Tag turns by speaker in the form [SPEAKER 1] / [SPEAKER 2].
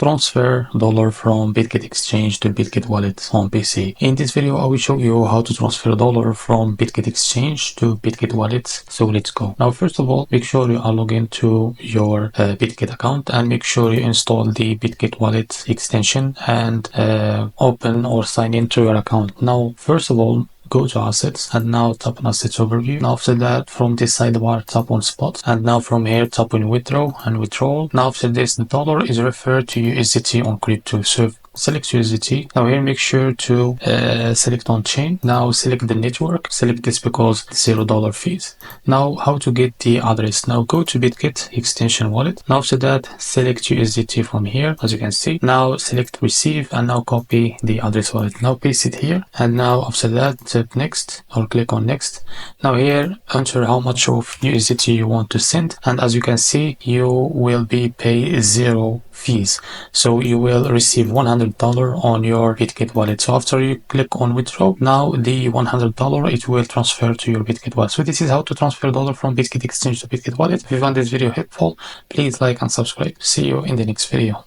[SPEAKER 1] transfer dollar from Bitget exchange to Bitget wallet on PC. In this video, I will show you how to transfer dollar from Bitget exchange to Bitget wallet. So let's go. Now, first of all, make sure you are logged into your Bitget account and make sure you install the Bitget wallet extension and open or sign into your account. Now, first of all, go to assets and now tap on assets overview. Now after that, from this sidebar, tap on spot, and now from here tap on withdraw and withdrawal. Now after this, the dollar is referred to USDT on crypto. So select USDT. Now here make sure to select on chain. Now select the network, select this because $0 fees. Now how to get the address? Now go to Bitget extension wallet. Now after that, select USDT from here, as you can see. Now select receive and now copy the address wallet. Now paste it here, and now after that tap next or click on next. Now here enter how much of USDT you want to send, and as you can see, you will be paid 0 fees, so you will receive $100 on your Bitget wallet. So after you click on withdraw, now the $100 it will transfer to your Bitget wallet. So this is how to transfer dollar from Bitget exchange to Bitget wallet. If you found this video helpful, please like and subscribe. See you in the next video.